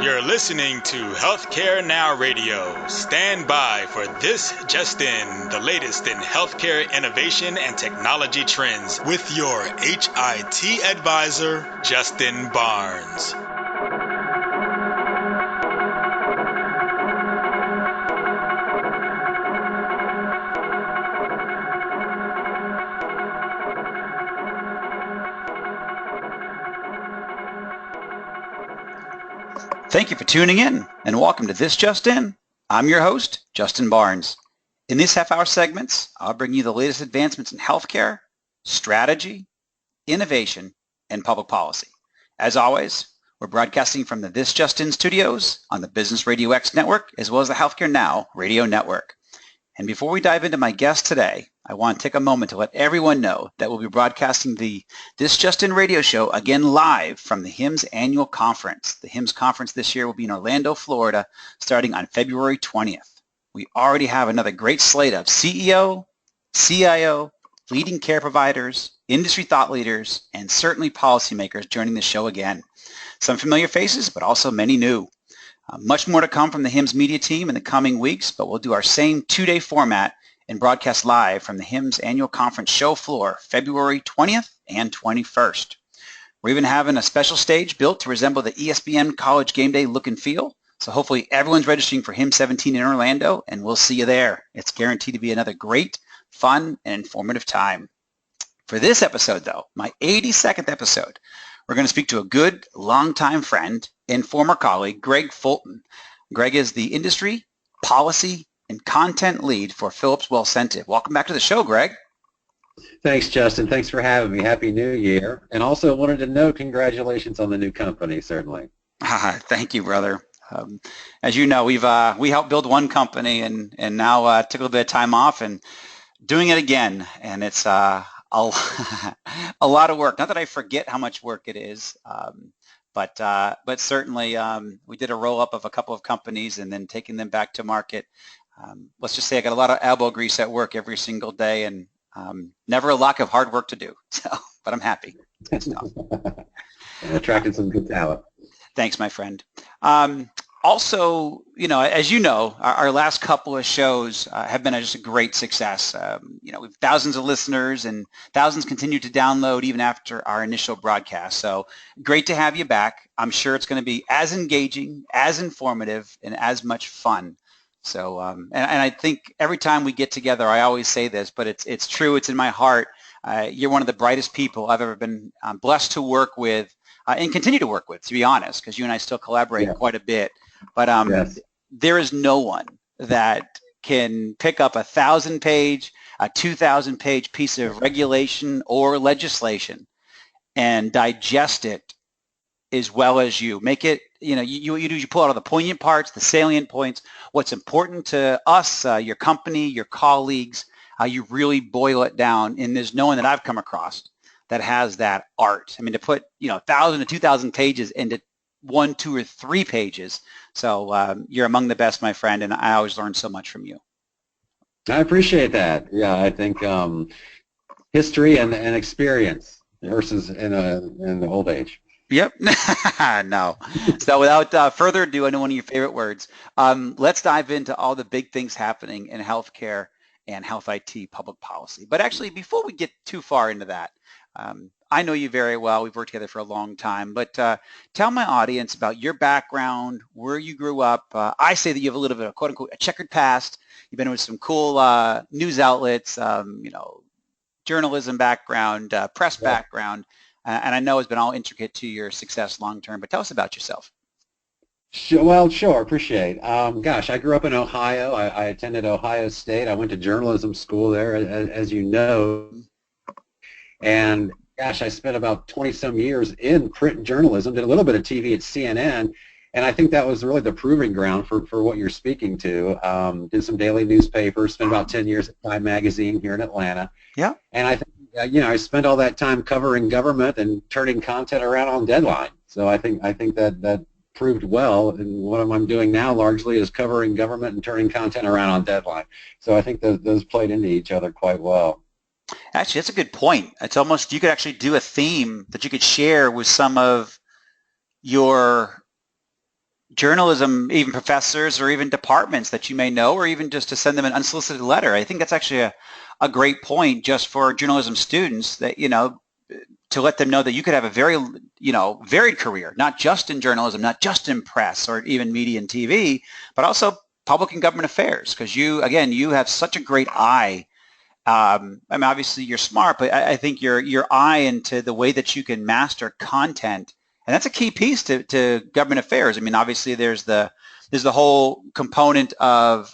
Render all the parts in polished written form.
You're listening to Healthcare Now Radio. Stand by for This Just In, the latest in healthcare innovation and technology trends with your HIT advisor, Justin Barnes. Thank you for tuning in and welcome to This Just In. I'm your host, Justin Barnes. In these half-hour segments, I'll bring you the latest advancements in healthcare, strategy, innovation, and public policy. As always, we're broadcasting from the This Just In studios on the Business Radio X network as well as the Healthcare Now radio network. And before we dive into my guest today, I want to take a moment to let everyone know that we'll be broadcasting the This Just In radio show again live from the HIMSS annual conference. The HIMSS conference this year will be in Orlando, Florida, starting on February 20th. We already have another great slate of CEO, CIO, leading care providers, industry thought leaders, and certainly policymakers joining the show again. Some familiar faces, but also many new. Much more to come from the HIMSS media team in the coming weeks, but we'll do our same two-day format and broadcast live from the HIMSS annual conference show floor February 20th and 21st. We're even having a special stage built to resemble the ESPN College Game Day look and feel, so hopefully everyone's registering for HIMSS 17 in Orlando, and we'll see you there. It's guaranteed to be another great, fun, and informative time. For this episode, though, my 82nd episode, we're going to speak to a good, longtime friend and former colleague, Greg Fulton. Greg is the industry, policy, and content lead for Philips Wellcentive. Welcome back to the show, Greg. Thanks, Justin. Thanks for having me. Happy New Year. And also wanted to note congratulations on the new company, certainly. Thank you, brother. As you know, we helped build one company and now took a little bit of time off and doing it again. And it's a lot of work. Not that I forget how much work it is, but certainly we did a roll-up of a couple of companies and then taking them back to market. Let's just say I got a lot of elbow grease at work every single day and never a lack of hard work to do. So, but I'm happy. Attracted some good talent. Thanks, my friend. Also, as you know, our last couple of shows have been just a great success. We've thousands of listeners and thousands continue to download even after our initial broadcast. So great to have you back. I'm sure it's going to be as engaging, as informative, and as much fun. So, and I think every time we get together, I always say this, but it's true. It's in my heart. You're one of the brightest people I've ever been blessed to work with and continue to work with, to be honest, because you and I still collaborate quite a bit. But Yes. there is no one that can pick up a 1,000-page, a 2,000-page piece of regulation or legislation and digest it as well as you. Make it, you pull out all the poignant parts, the salient points, what's important to us, your company, your colleagues. You really boil it down, and there's no one that I've come across that has that art. I mean, to put 1,000 to 2,000 pages into 1, 2, or 3 pages. So you're among the best, my friend, and I always learn so much from you. I appreciate that. Yeah, I think history and experience versus in the old age. Yep. No. So without further ado, I know one of your favorite words. Let's dive into all the big things happening in healthcare and health IT public policy. But actually, before we get too far into that, I know you very well. We've worked together for a long time. But tell my audience about your background, where you grew up. I say that you have a little bit of, quote unquote, a checkered past. You've been with some cool news outlets, journalism background, press background. And I know it's been all intricate to your success long term, but tell us about yourself. Sure, appreciate. Gosh, I grew up in Ohio. I attended Ohio State. I went to journalism school there, as you know. And gosh, I spent about 20-some years in print journalism, did a little bit of TV at CNN, and I think that was really the proving ground for what you're speaking to. Did some daily newspapers, spent about 10 years at Time Magazine here in Atlanta. Yeah. And I think I spent all that time covering government and turning content around on deadline. So I think that proved well, and what I'm doing now largely is covering government and turning content around on deadline. So I think those played into each other quite well. Actually, that's a good point. It's almost, you could actually do a theme that you could share with some of your journalism, even professors or even departments that you may know, or even just to send them an unsolicited letter. I think that's actually a great point just for journalism students, that, to let them know that you could have a very, varied career, not just in journalism, not just in press or even media and TV, but also public and government affairs, because you have such a great eye. Obviously you're smart, but I think your eye into the way that you can master content, and that's a key piece to government affairs. Obviously there's the whole component of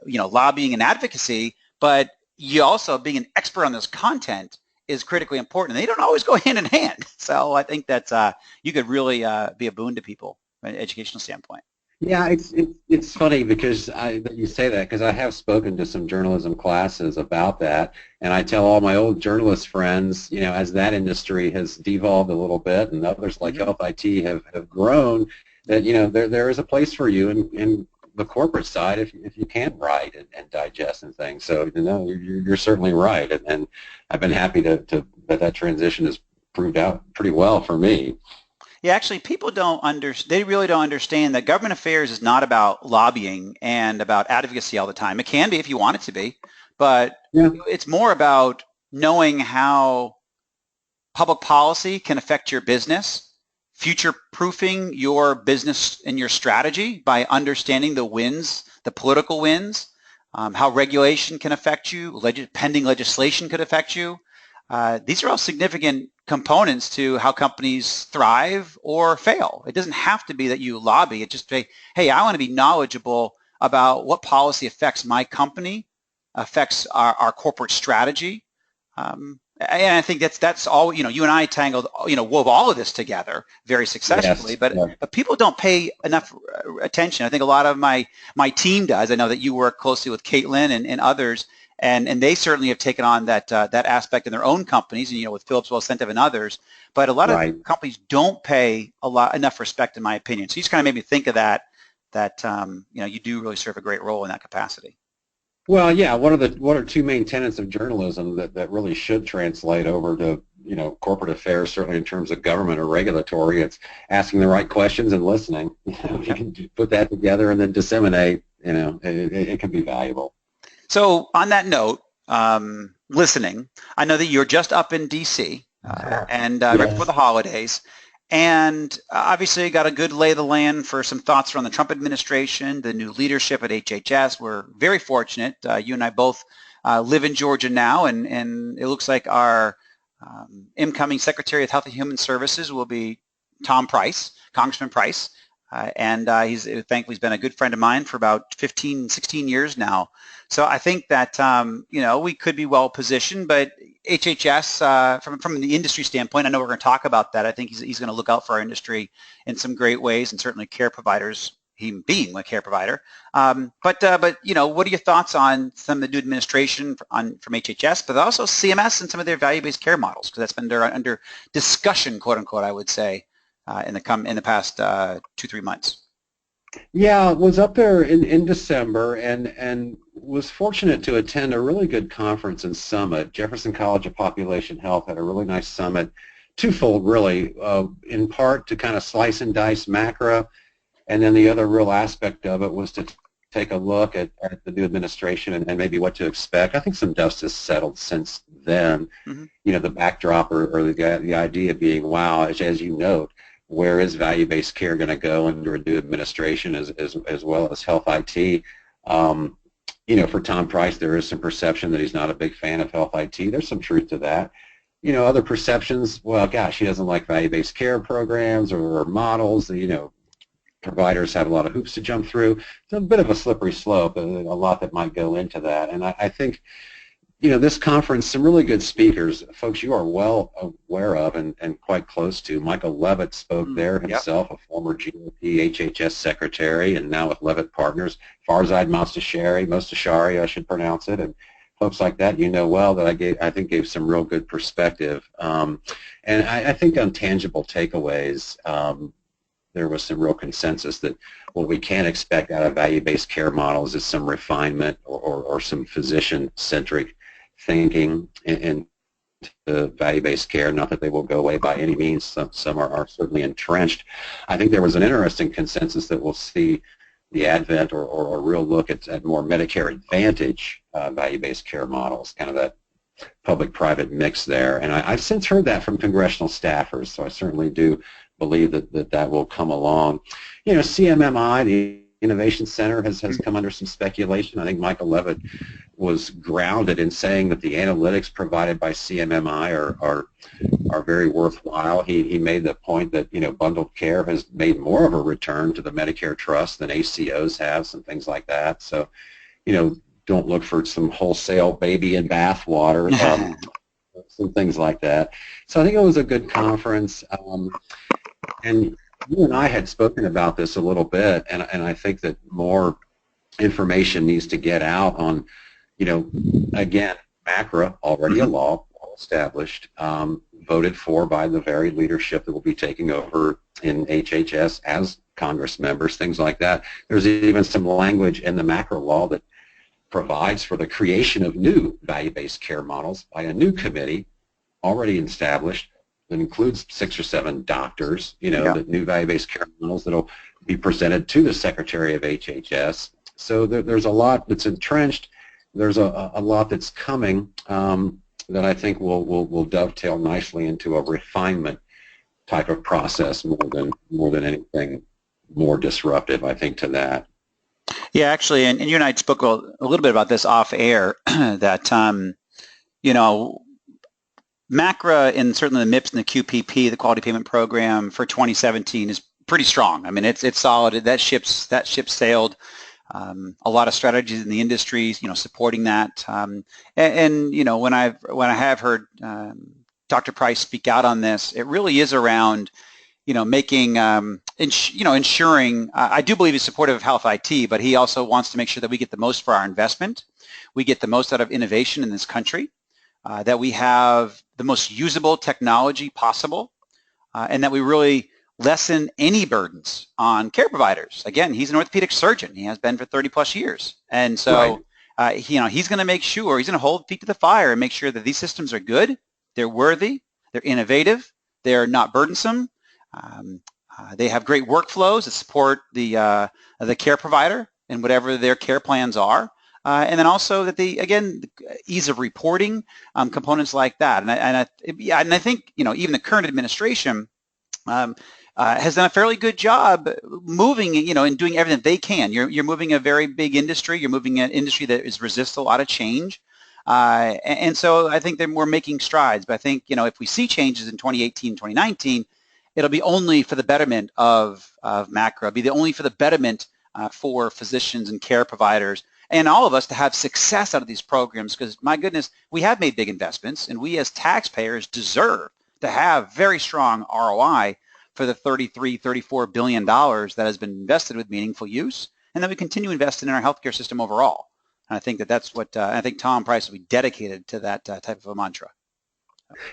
lobbying and advocacy, but you also being an expert on this content is critically important. And they don't always go hand in hand. So I think that you could really be a boon to people from an educational standpoint. Yeah, it's funny because that you say that, because I have spoken to some journalism classes about that, and I tell all my old journalist friends, as that industry has devolved a little bit, and others like Health IT have grown, that there is a place for you in the corporate side if you can write and digest and things. So you're certainly right, and I've been happy that transition has proved out pretty well for me. Yeah, actually, people they really don't understand that government affairs is not about lobbying and about advocacy all the time. It can be if you want it to be, but it's more about knowing how public policy can affect your business, future-proofing your business and your strategy by understanding the wins, the political wins, how regulation can affect you, pending legislation could affect you. These are all significant components to how companies thrive or fail. It doesn't have to be that you lobby. It just say, hey, I want to be knowledgeable about what policy affects my company, affects our corporate strategy. And I think that's all, you and I wove all of this together very successfully, Yes. But people don't pay enough attention. I think a lot of my team does. I know that you work closely with Caitlin and others, and they certainly have taken on that aspect in their own companies, and with Philips Wellcentive and others. But a lot of companies don't pay enough respect, in my opinion. So you just kind of made me think of that you do really serve a great role in that capacity. Well, yeah, one or two main tenets of journalism that really should translate over to corporate affairs, certainly in terms of government or regulatory. It's asking the right questions and listening. If you can put that together and then disseminate, it can be valuable. So on that note, listening, I know that you're just up in D.C. And right before the holidays, and obviously got a good lay of the land for some thoughts around the Trump administration, the new leadership at HHS. We're very fortunate. You and I both live in Georgia now, and it looks like our incoming Secretary of Health and Human Services will be Congressman Price. And thankfully he's been a good friend of mine for about 15, 16 years now. So I think that, we could be well positioned, but HHS, from the industry standpoint, I know we're going to talk about that. I think he's going to look out for our industry in some great ways, and certainly care providers, he being a care provider. But what are your thoughts on some of the new administration from HHS, but also CMS and some of their value-based care models? Because that's been under discussion, quote unquote, I would say, in the past 2-3 months. Yeah, I was up there in December and was fortunate to attend a really good conference and summit. Jefferson College of Population Health had a really nice summit, twofold really, in part to kind of slice and dice macro, and then the other real aspect of it was to take a look at the new administration and maybe what to expect. I think some dust has settled since then. Mm-hmm. The backdrop or the idea being, wow, as you note, where is value-based care going to go under a new administration as well as health IT? For Tom Price, there is some perception that he's not a big fan of health IT. There's some truth to that. Other perceptions, well, gosh, he doesn't like value-based care programs or models. Providers have a lot of hoops to jump through. It's a bit of a slippery slope, a lot that might go into that. And I think this conference, some really good speakers, folks you are well aware of and quite close to. Michael Levitt spoke there himself, a former GOP HHS secretary, and now with Levitt Partners. Farzad Mostashari, I should pronounce it, and folks like that well that I think gave some real good perspective. And I think on tangible takeaways, there was some real consensus that what we can expect out of value-based care models is some refinement or some physician-centric thinking in value-based care. Not that they will go away by any means. Some are certainly entrenched. I think there was an interesting consensus that we'll see the advent or a real look at more Medicare Advantage value-based care models, kind of that public-private mix there. And I've since heard that from congressional staffers, so I certainly do believe that will come along. You know, CMMI, the Innovation Center, has come under some speculation. I think Michael Levitt was grounded in saying that the analytics provided by CMMI are very worthwhile. He made the point that, you know, bundled care has made more of a return to the Medicare trust than ACOs have, some things like that. So, you know, don't look for some wholesale baby in bath water, some things like that. So I think it was a good conference. And you and I had spoken about this a little bit, and I think that more information needs to get out on, you know, again, MACRA, already a law, well established, voted for by the very leadership that will be taking over in HHS as Congress members, things like that. There's even some language in the MACRA law that provides for the creation of new value-based care models by a new committee already established that includes 6 or 7 doctors, you know, the new value-based care models that will be presented to the Secretary of HHS. So there's a lot that's entrenched. There's a lot that's coming that I think will dovetail nicely into a refinement type of process more than anything more disruptive, I think, to that. Yeah, actually, and you and I spoke a little bit about this off air, that, you know, MACRA and certainly the MIPS and the QPP, the Quality Payment Program for 2017, is pretty strong. I mean, it's solid. That ship sailed. A lot of strategies in the industries, you know, supporting that. And you know, when I have heard Dr. Price speak out on this, it really is around, you know, making, ensuring. I do believe he's supportive of health IT, but he also wants to make sure that we get the most for our investment, we get the most out of innovation in this country, that we have the most usable technology possible, and that we really lessen any burdens on care providers. Again, he's an orthopedic surgeon. He has been for 30 plus years. And so, he's going to make sure, he's going to hold feet to the fire and make sure that these systems are good, they're worthy, they're innovative, they're not burdensome, they have great workflows that support the care provider and whatever their care plans are. And then also that again, ease of reporting, components like that. And I think, you know, even the current administration has done a fairly good job moving, you know, and doing everything they can. You're moving a very big industry. You're moving an industry that resists a lot of change. And so I think that we're making strides. But I think, you know, if we see changes in 2018, 2019, it'll be only for the betterment of MACRA. It'll be only for the betterment for physicians and care providers and all of us to have success out of these programs, because my goodness, we have made big investments, and we as taxpayers deserve to have very strong ROI for the $34 billion that has been invested with meaningful use, and that we continue investing in our healthcare system overall. And I think that's what I think Tom Price will be dedicated to, that type of a mantra.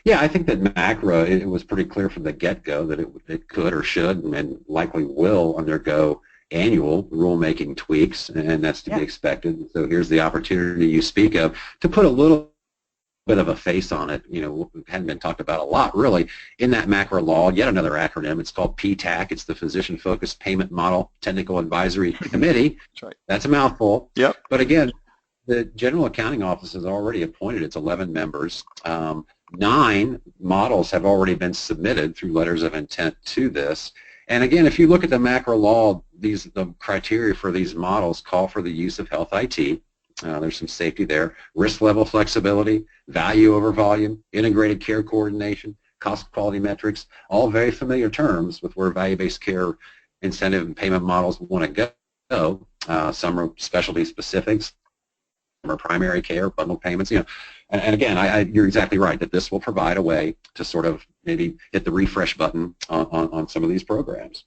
Yeah, I think that MACRA, it was pretty clear from the get-go that it could or should and likely will undergo annual rulemaking tweaks, and that's to be expected. So here's the opportunity you speak of to put a little bit of a face on it. You know, it hadn't been talked about a lot, really, in that MACRA law. Yet another acronym. It's called PTAC. It's the Physician-Focused Payment Model Technical Advisory Committee. That's right. That's a mouthful. Yep. But again, the General Accounting Office has already appointed its 11 members. 9 models have already been submitted through letters of intent to this. And again, if you look at the MACRA law, the criteria for these models call for the use of health IT. There's some safety there. Risk level flexibility, value over volume, integrated care coordination, cost quality metrics, all very familiar terms with where value-based care incentive and payment models want to go. Some are specialty specifics, some are primary care, bundled payments, you know. And again, you're exactly right that this will provide a way to sort of maybe hit the refresh button on some of these programs.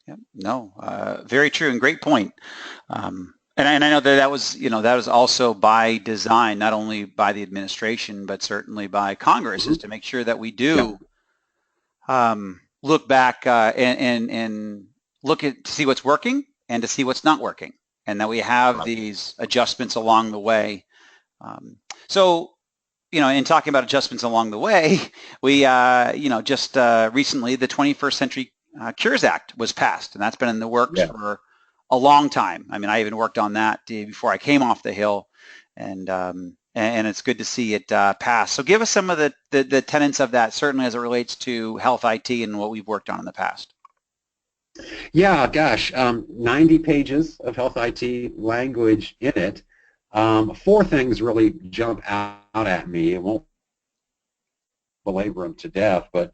Yeah, no, very true and great point. And I know that was also by design, not only by the administration, but certainly by Congress, is to make sure that we do look back and look to see what's working and to see what's not working, and that we have these adjustments along the way. So, in talking about adjustments along the way, we, just recently the 21st Century Cures Act was passed, and that's been in the works for a long time. I mean, I even worked on that before I came off the Hill, and it's good to see it pass. So give us some of the tenets of that, certainly as it relates to health IT and what we've worked on in the past. Yeah, gosh, 90 pages of health IT language in it. Four things really jump out at me. I won't belabor them to death, but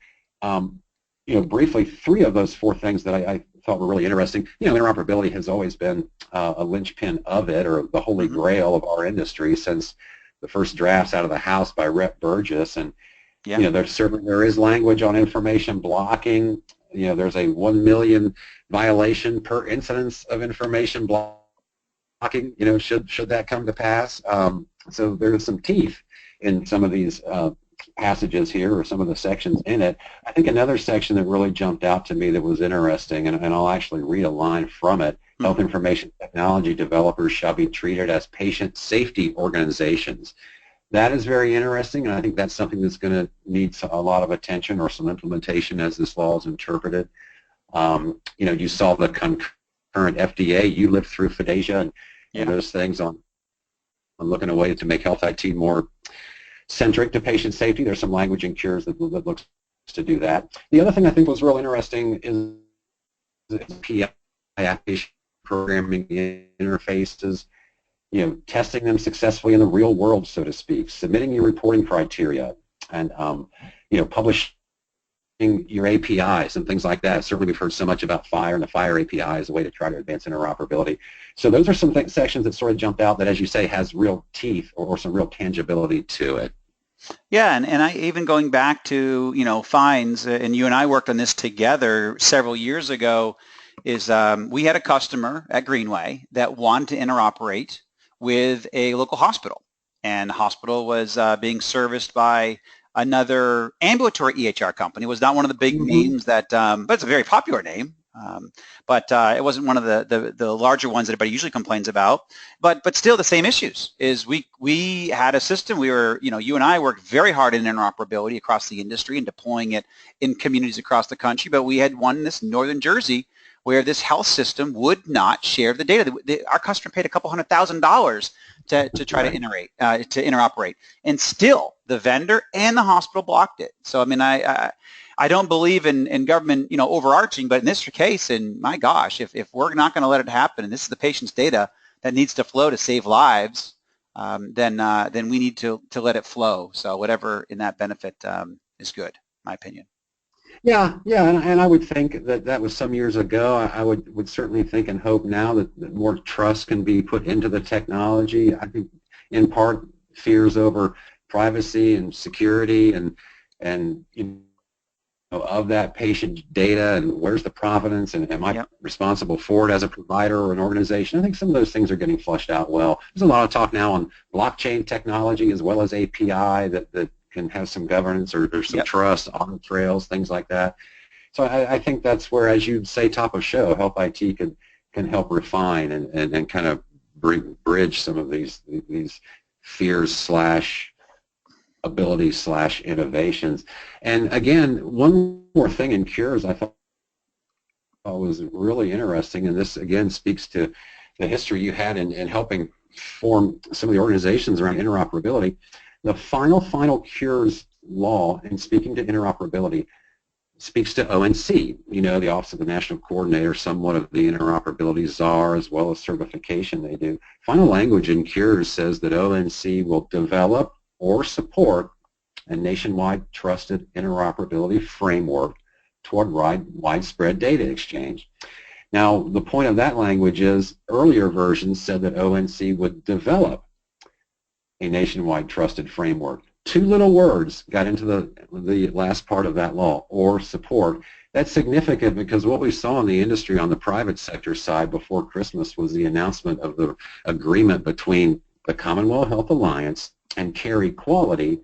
briefly, three of those four things that I thought were really interesting. Interoperability has always been a linchpin of it, or the holy grail of our industry since the first drafts out of the House by Rep. Burgess. And there is language on information blocking. There's a 1 million violation per incidence of information blocking. Should that come to pass? So there's some teeth in some of these passages here, or some of the sections in it. I think another section that really jumped out to me that was interesting, and I'll actually read a line from it. Health information technology developers shall be treated as patient safety organizations. That is very interesting, and I think that's something that's going to need a lot of attention or some implementation as this law is interpreted. You saw the concurrent FDA. You lived through FDASIA and those things on looking at ways to make health IT more centric to patient safety. There's some language in Cures that looks to do that. The other thing I think was real interesting is the PI application programming interfaces, testing them successfully in the real world, so to speak, submitting your reporting criteria, and publishing your APIs and things like that. Certainly we've heard so much about FHIR and the FHIR API as a way to try to advance interoperability. So those are some sections that sort of jumped out that, as you say, has real teeth or some real tangibility to it. Yeah, and I even going back to, fines, and you and I worked on this together several years ago, is we had a customer at Greenway that wanted to interoperate with a local hospital, and the hospital was being serviced by another ambulatory EHR company. It was not one of the big names that, but it's a very popular name. But it wasn't one of the larger ones that everybody usually complains about. But still, the same issues is we had a system. We were, you and I worked very hard in interoperability across the industry and deploying it in communities across the country. But we had one in this northern Jersey where this health system would not share the data. Our customer paid a couple $100,000 to try to interoperate, and still the vendor and the hospital blocked it. So I mean, I don't believe in government, overarching, but in this case, and my gosh, if we're not going to let it happen, and this is the patient's data that needs to flow to save lives, then we need to let it flow. So whatever in that benefit is good, my opinion. Yeah, and I would think that was some years ago. I would certainly think and hope now that more trust can be put into the technology. I think in part fears over privacy and security and of that patient data, and where's the provenance, and am I responsible for it as a provider or an organization? I think some of those things are getting flushed out well. There's a lot of talk now on blockchain technology as well as API that can have some governance or some trust, audit trails, things like that. So I think that's where, as you say, top of show, health IT can help refine and kind of bridge some of these fears / abilities / innovations. And again, one more thing in Cures I thought was really interesting, and this again speaks to the history you had in helping form some of the organizations around interoperability. The final Cures law, in speaking to interoperability, speaks to ONC, the Office of the National Coordinator, somewhat of the interoperability czar, as well as certification they do. Final language in Cures says that ONC will develop or support a nationwide trusted interoperability framework toward widespread data exchange. Now, the point of that language is earlier versions said that ONC would develop a nationwide trusted framework. Two little words got into the last part of that law, or support. That's significant because what we saw in the industry on the private sector side before Christmas was the announcement of the agreement between the Commonwealth Health Alliance and Care Equality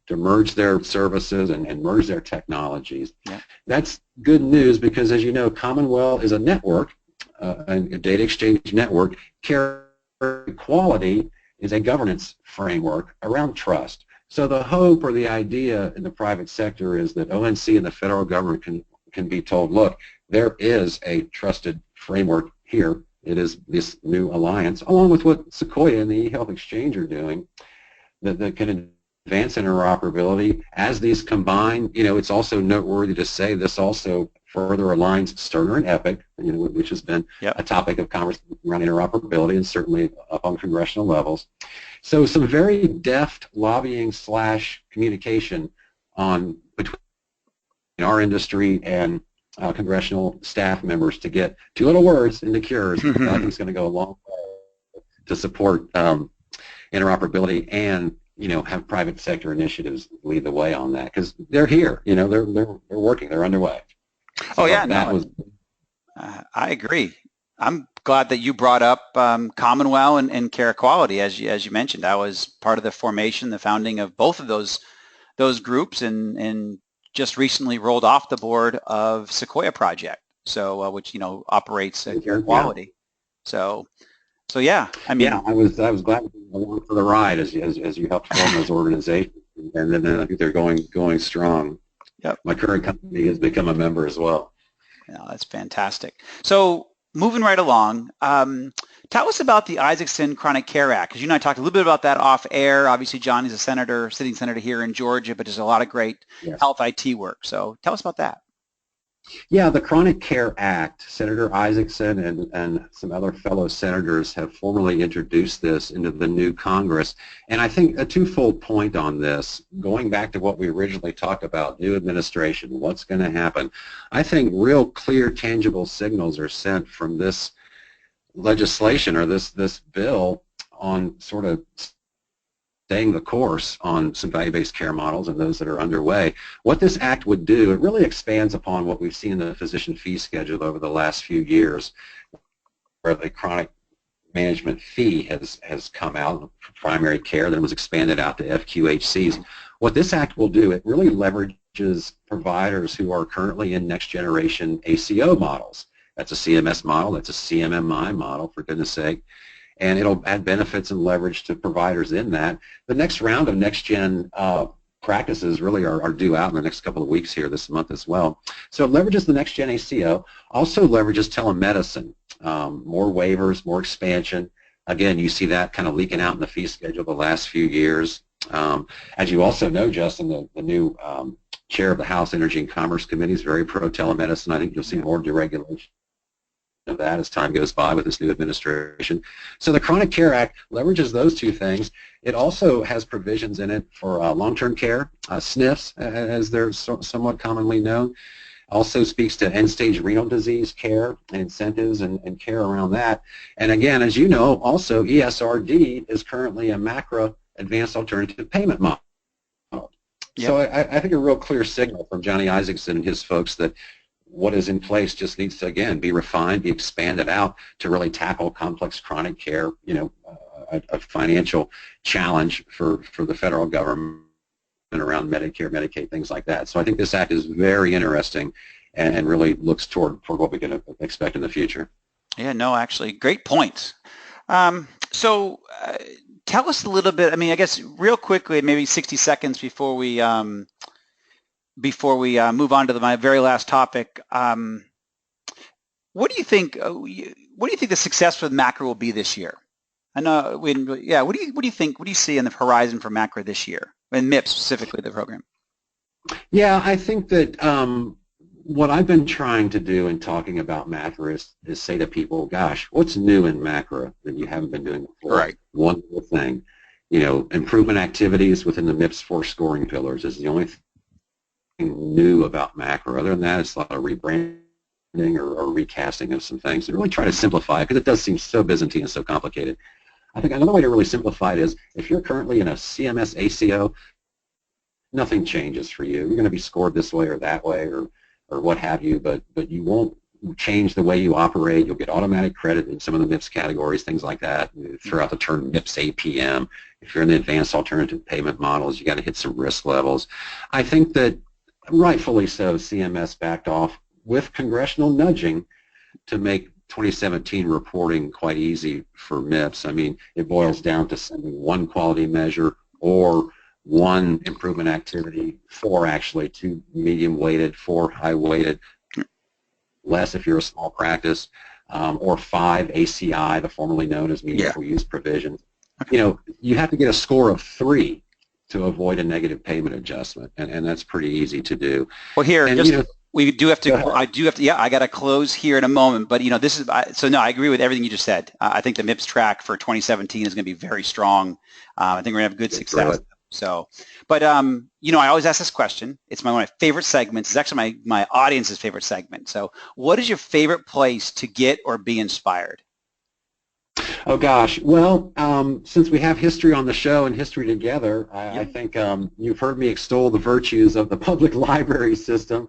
to merge their services and merge their technologies. Yeah. That's good news because, as you know, Commonwealth is a network, a data exchange network. Care Equality is a governance framework around trust. So the hope or the idea in the private sector is that ONC and the federal government can be told, look, there is a trusted framework here. It is this new alliance, along with what Sequoia and the eHealth Exchange are doing, that can advance interoperability. As these combine, it's also noteworthy to say this also further aligns Cerner and Epic, which has been a topic of conversation around interoperability and certainly up on congressional levels. So some very deft lobbying / communication between our industry and congressional staff members to get two little words into cures. I think it's going to go a long way to support interoperability and have private sector initiatives lead the way on that, because they're here. They're working. They're underway. So I agree. I'm glad that you brought up Commonwealth and Care Equality, as you mentioned. I was part of the formation, the founding of both of those groups, and just recently rolled off the board of Sequoia Project, so which operates Care Equality. So yeah, I mean, I was glad to be along for the ride as you helped form those organizations, and then I think they're going strong. Yep. My current company has become a member as well. Yeah, that's fantastic. So moving right along, tell us about the Isaacson Chronic Care Act, because you and I talked a little bit about that off air. Obviously, Johnny's a sitting senator here in Georgia, but there's a lot of great health IT work. So tell us about that. Yeah, the Chronic Care Act, Senator Isaacson and some other fellow senators have formally introduced this into the new Congress. And I think a twofold point on this, going back to what we originally talked about, new administration, what's going to happen. I think real clear, tangible signals are sent from this legislation or this bill on sort of staying the course on some value-based care models and those that are underway. What this act would do, it really expands upon what we've seen in the physician fee schedule over the last few years, where the chronic management fee has come out for primary care, then was expanded out to FQHCs. What this act will do, it really leverages providers who are currently in next generation ACO models. That's a CMS model, that's a CMMI model, for goodness sake. And it'll add benefits and leverage to providers in that. The next round of next-gen practices really are due out in the next couple of weeks here this month as well. So it leverages the next-gen ACO, also leverages telemedicine, more waivers, more expansion. Again, you see that kind of leaking out in the fee schedule the last few years. As you also know, Justin, the new chair of the House Energy and Commerce Committee is very pro-telemedicine. I think you'll see more deregulation of that as time goes by with this new administration. So the Chronic Care Act leverages those two things. It also has provisions in it for long-term care, SNFs, as they're somewhat commonly known. Also speaks to end-stage renal disease care and incentives and care around that. And again, as you know, also ESRD is currently a MACRA advanced alternative payment model. Yep. So I think a real clear signal from Johnny Isaacson and his folks that what is in place just needs to, again, be refined, be expanded out to really tackle complex chronic care, a financial challenge for the federal government around Medicare, Medicaid, things like that. So I think this act is very interesting and really looks toward what we can expect in the future. Yeah, no, actually, great points. So tell us a little bit, I guess real quickly, maybe 60 seconds before we move on to my very last topic, what do you think? What do you think the success for MACRA will be this year? I know. What do you think? What do you see in the horizon for MACRA this year, and MIPS specifically, the program? Yeah, I think that what I've been trying to do in talking about MACRA is say to people, gosh, what's new in MACRA that you haven't been doing before? Right. One little thing, improvement activities within the MIPS 4 scoring pillars is the only thing new about MACRA. Other than that, it's a lot of rebranding or recasting of some things, and really try to simplify it because it does seem so Byzantine and so complicated. I think another way to really simplify it is if you're currently in a CMS ACO, nothing changes for you. You're going to be scored this way or that way or what have you, but you won't change the way you operate. You'll get automatic credit in some of the MIPS categories, things like that. Throughout the term MIPS APM, if you're in the advanced alternative payment models, you got to hit some risk levels. I think that rightfully so, CMS backed off with congressional nudging to make 2017 reporting quite easy for MIPS. It boils down to sending one quality measure or 1 improvement activity, 4 actually, 2 medium weighted, 4 high weighted, less if you're a small practice, or 5 ACI, the formerly known as meaningful use provisions. You know, you have to get a score of 3 to avoid a negative payment adjustment, and that's pretty easy to do. Well, here, and, just, you know, we do have to, I do have to, yeah, I got to close here in a moment, but, you know, this is, so no, I agree with everything you just said. I think the MIPS track for 2017 is going to be very strong. I think we're going to have good success. So, but, you know, I always ask this question. It's one of my favorite segments. It's actually my audience's favorite segment. So what is your favorite place to get or be inspired? Oh gosh, well, since we have history on the show and history together, I think you've heard me extol the virtues of the public library system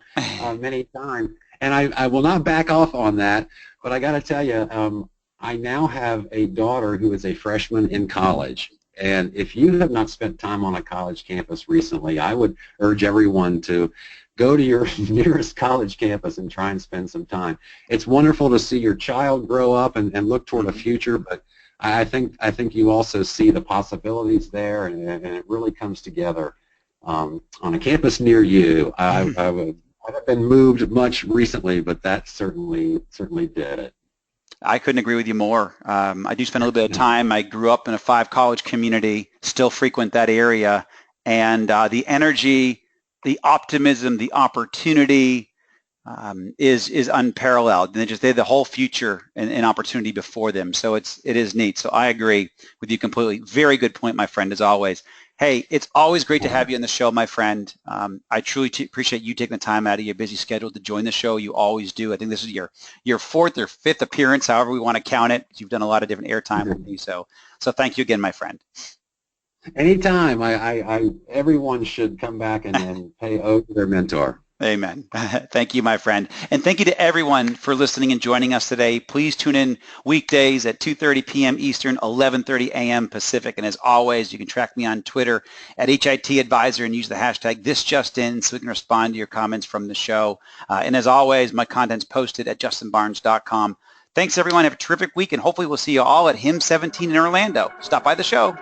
many times, and I will not back off on that, but I got to tell you, I now have a daughter who is a freshman in college, and if you have not spent time on a college campus recently, I would urge everyone to go to your nearest college campus and try and spend some time. It's wonderful to see your child grow up and look toward a future, but I think you also see the possibilities there, and it really comes together on a campus near you. I haven't been moved much recently, but that certainly did it. I couldn't agree with you more. I do spend a little bit of time. I grew up in a 5-college community, still frequent that area, and the energy, the optimism, the opportunity is unparalleled. And they have the whole future and opportunity before them. So it is neat. So I agree with you completely. Very good point, my friend, as always. Hey, it's always great to have you on the show, my friend. I truly appreciate you taking the time out of your busy schedule to join the show. You always do. I think this is your 4th or 5th appearance, however we want to count it. You've done a lot of different airtime with me. So thank you again, my friend. Anytime. Everyone should come back and pay ode to their mentor. Amen. Thank you, my friend. And thank you to everyone for listening and joining us today. Please tune in weekdays at 2:30 p.m. Eastern, 11:30 a.m. Pacific. And as always, you can track me on Twitter at HIT Advisor and use the hashtag #ThisJustIn so we can respond to your comments from the show. And as always, my content's posted at justinbarnes.com. Thanks, everyone. Have a terrific week, and hopefully we'll see you all at HIM 17 in Orlando. Stop by the show.